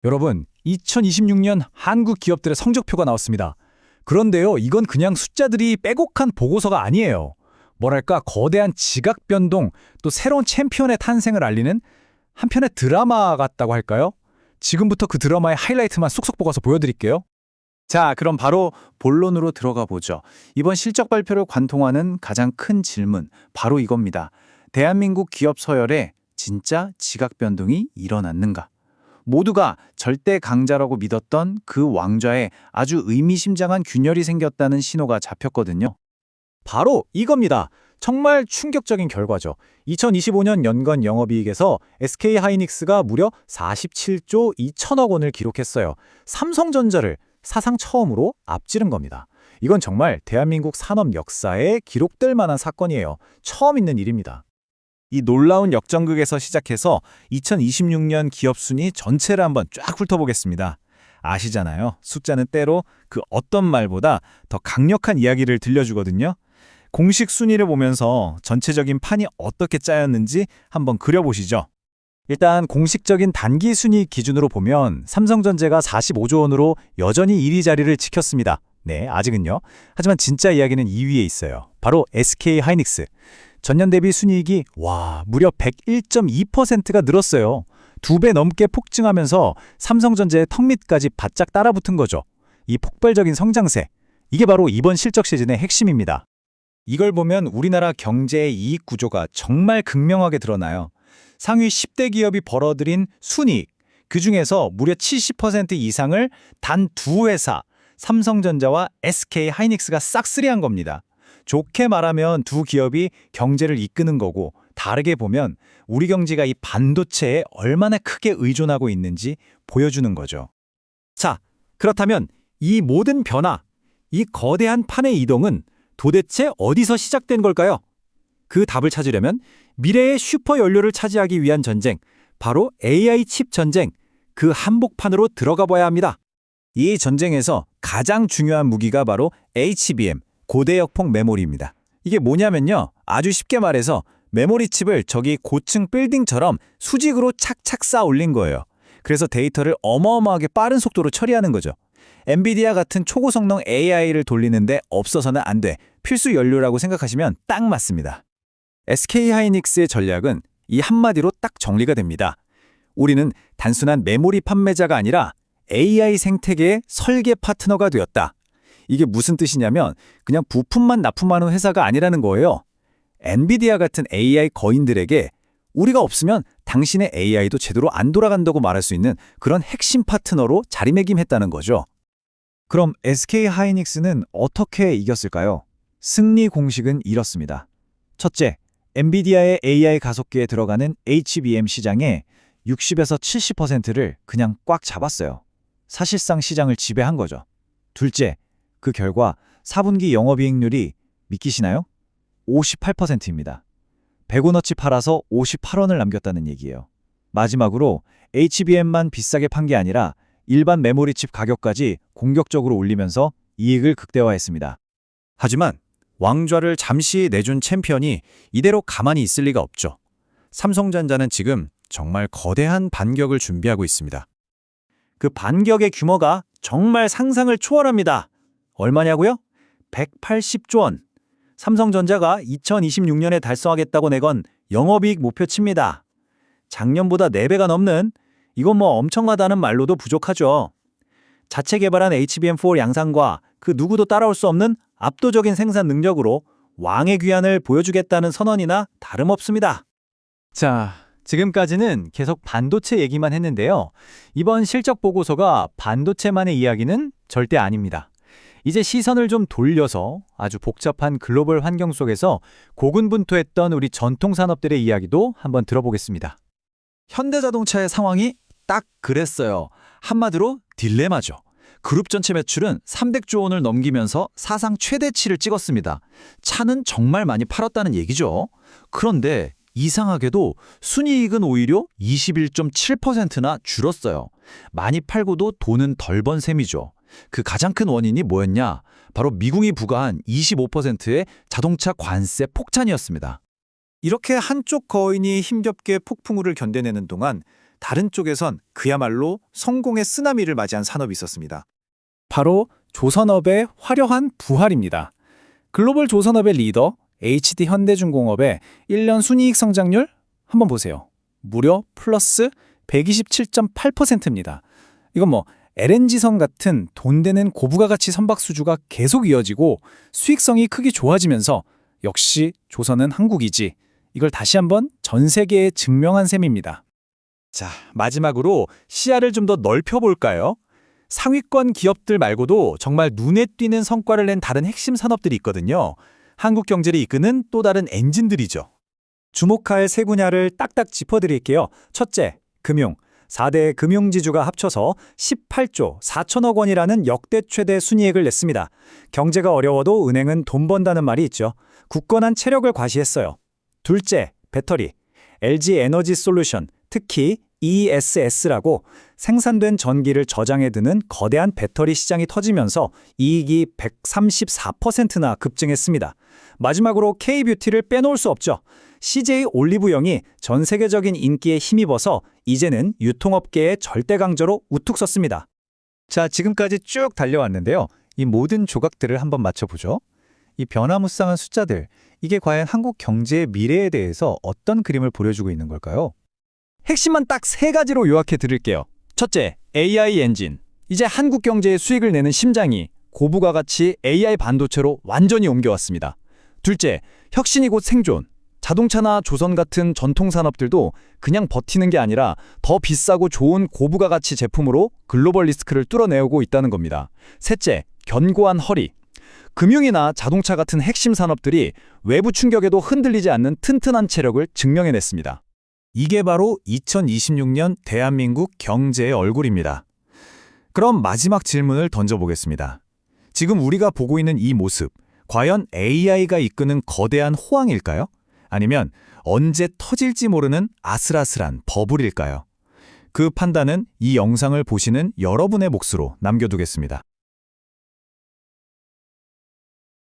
여러분, 2026년 한국 기업들의 성적표가 나왔습니다. 그런데요, 이건 그냥 숫자들이 빼곡한 보고서가 아니에요. 뭐랄까, 거대한 지각 변동, 또 새로운 챔피언의 탄생을 알리는 한편의 드라마 같다고 할까요? 지금부터 그 드라마의 하이라이트만 쏙쏙 뽑아서 보여드릴게요. 자, 그럼 바로 본론으로 들어가 보죠. 이번 실적 발표를 관통하는 가장 큰 질문, 바로 이겁니다. 대한민국 기업 서열에 진짜 지각 변동이 일어났는가? 모두가 절대 강자라고 믿었던 그 왕좌에 아주 의미심장한 균열이 생겼다는 신호가 잡혔거든요. 바로 이겁니다. 정말 충격적인 결과죠. 2025년 연간 영업이익에서 SK하이닉스가 무려 47조 2천억 원을 기록했어요. 삼성전자를 사상 처음으로 앞지른 겁니다. 이건 정말 대한민국 산업 역사에 기록될 만한 사건이에요. 처음 있는 일입니다. 이 놀라운 역전극에서 시작해서 2026년 기업 순위 전체를 한번 쫙 훑어보겠습니다. 아시잖아요. 숫자는 때로 그 어떤 말보다 더 강력한 이야기를 들려주거든요. 공식 순위를 보면서 전체적인 판이 어떻게 짜였는지 한번 그려보시죠. 일단 공식적인 단기 순위 기준으로 보면 삼성전자가 45조 원으로 여전히 1위 자리를 지켰습니다. 네, 아직은요. 하지만 진짜 이야기는 2위에 있어요. 바로 SK하이닉스. 전년 대비 순이익이 무려 101.2%가 늘었어요. 2배 넘게 폭증하면서 삼성전자의 턱밑까지 바짝 따라붙은 거죠. 이 폭발적인 성장세, 이게 바로 이번 실적 시즌의 핵심입니다. 이걸 보면 우리나라 경제의 이익 구조가 정말 극명하게 드러나요. 상위 10대 기업이 벌어들인 순이익, 그중에서 무려 70% 이상을 단 두 회사, 삼성전자와 SK하이닉스가 싹쓸이한 겁니다. 좋게 말하면 두 기업이 경제를 이끄는 거고, 다르게 보면 우리 경제가 이 반도체에 얼마나 크게 의존하고 있는지 보여주는 거죠. 자, 그렇다면 이 모든 변화, 이 거대한 판의 이동은 도대체 어디서 시작된 걸까요? 그 답을 찾으려면 미래의 슈퍼 연료를 차지하기 위한 전쟁, 바로 AI 칩 전쟁, 그 한복판으로 들어가 봐야 합니다. 이 전쟁에서 가장 중요한 무기가 바로 HBM, 고대역폭 메모리입니다. 이게 뭐냐면요, 아주 쉽게 말해서 메모리 칩을 저기 고층 빌딩처럼 수직으로 착착 쌓아 올린 거예요. 그래서 데이터를 어마어마하게 빠른 속도로 처리하는 거죠. 엔비디아 같은 초고성능 AI를 돌리는데 없어서는 안 돼. 필수 연료라고 생각하시면 딱 맞습니다. SK하이닉스의 전략은 이 한마디로 딱 정리가 됩니다. 우리는 단순한 메모리 판매자가 아니라 AI 생태계의 설계 파트너가 되었다. 이게 무슨 뜻이냐면 그냥 부품만 납품하는 회사가 아니라는 거예요. 엔비디아 같은 AI 거인들에게 우리가 없으면 당신의 AI도 제대로 안 돌아간다고 말할 수 있는 그런 핵심 파트너로 자리매김했다는 거죠. 그럼 SK하이닉스는 어떻게 이겼을까요? 승리 공식은 이렇습니다. 첫째, 엔비디아의 AI 가속기에 들어가는 HBM 시장의 60에서 70%를 그냥 꽉 잡았어요. 사실상 시장을 지배한 거죠. 둘째, 그 결과 4분기 영업이익률이 믿기시나요? 58%입니다. 100원어치 팔아서 58원을 남겼다는 얘기예요. 마지막으로 HBM만 비싸게 판 게 아니라 일반 메모리 칩 가격까지 공격적으로 올리면서 이익을 극대화했습니다. 하지만 왕좌를 잠시 내준 챔피언이 이대로 가만히 있을 리가 없죠. 삼성전자는 지금 정말 거대한 반격을 준비하고 있습니다. 그 반격의 규모가 정말 상상을 초월합니다. 얼마냐고요? 180조 원. 삼성전자가 2026년에 달성하겠다고 내건 영업이익 목표치입니다. 작년보다 4배가 넘는, 이건 뭐 엄청나다는 말로도 부족하죠. 자체 개발한 HBM4 양산과 그 누구도 따라올 수 없는 압도적인 생산 능력으로 왕의 귀환을 보여주겠다는 선언이나 다름없습니다. 자, 지금까지는 계속 반도체 얘기만 했는데요. 이번 실적 보고서가 반도체만의 이야기는 절대 아닙니다. 이제 시선을 좀 돌려서 아주 복잡한 글로벌 환경 속에서 고군분투했던 우리 전통 산업들의 이야기도 한번 들어보겠습니다. 현대자동차의 상황이 딱 그랬어요. 한마디로 딜레마죠. 그룹 전체 매출은 300조 원을 넘기면서 사상 최대치를 찍었습니다. 차는 정말 많이 팔았다는 얘기죠. 그런데 이상하게도 순이익은 오히려 21.7%나 줄었어요. 많이 팔고도 돈은 덜 번 셈이죠. 그 가장 큰 원인이 뭐였냐? 바로 미국이 부과한 25%의 자동차 관세 폭탄이었습니다. 이렇게 한쪽 거인이 힘겹게 폭풍우를 견뎌내는 동안 다른 쪽에선 그야말로 성공의 쓰나미를 맞이한 산업이 있었습니다. 바로 조선업의 화려한 부활입니다. 글로벌 조선업의 리더 HD 현대중공업의 1년 순이익 성장률 한번 보세요. 무려 플러스 127.8%입니다. 이건 뭐 LNG선 같은 돈 되는 고부가가치 선박수주가 계속 이어지고 수익성이 크게 좋아지면서 역시 조선은 한국이지. 이걸 다시 한번 전 세계에 증명한 셈입니다. 자, 마지막으로 시야를 좀 더 넓혀볼까요? 상위권 기업들 말고도 정말 눈에 띄는 성과를 낸 다른 핵심 산업들이 있거든요. 한국 경제를 이끄는 또 다른 엔진들이죠. 주목할 세 분야를 딱딱 짚어드릴게요. 첫째, 금융. 4대 금융지주가 합쳐서 18조 4천억 원이라는 역대 최대 순이익을 냈습니다. 경제가 어려워도 은행은 돈 번다는 말이 있죠. 굳건한 체력을 과시했어요. 둘째, 배터리. LG 에너지 솔루션, 특히 ESS라고 생산된 전기를 저장해 두는 거대한 배터리 시장이 터지면서 이익이 134%나 급증했습니다. 마지막으로 K뷰티를 빼놓을 수 없죠. CJ 올리브영이 전 세계적인 인기에 힘입어서 이제는 유통업계의 절대 강자로 우뚝 섰습니다. 자, 지금까지 쭉 달려왔는데요. 이 모든 조각들을 한번 맞춰보죠. 이 변화무쌍한 숫자들, 이게 과연 한국 경제의 미래에 대해서 어떤 그림을 보여주고 있는 걸까요? 핵심만 딱 세 가지로 요약해 드릴게요. 첫째, AI 엔진. 이제 한국 경제의 수익을 내는 심장이 고부가가치 AI 반도체로 완전히 옮겨왔습니다. 둘째, 혁신이 곧 생존. 자동차나 조선 같은 전통 산업들도 그냥 버티는 게 아니라 더 비싸고 좋은 고부가가치 제품으로 글로벌 리스크를 뚫어내고 있다는 겁니다. 셋째, 견고한 허리. 금융이나 자동차 같은 핵심 산업들이 외부 충격에도 흔들리지 않는 튼튼한 체력을 증명해냈습니다. 이게 바로 2026년 대한민국 경제의 얼굴입니다. 그럼 마지막 질문을 던져보겠습니다. 지금 우리가 보고 있는 이 모습, 과연 AI가 이끄는 거대한 호황일까요? 아니면 언제 터질지 모르는 아슬아슬한 버블일까요? 그 판단은 이 영상을 보시는 여러분의 몫으로 남겨두겠습니다.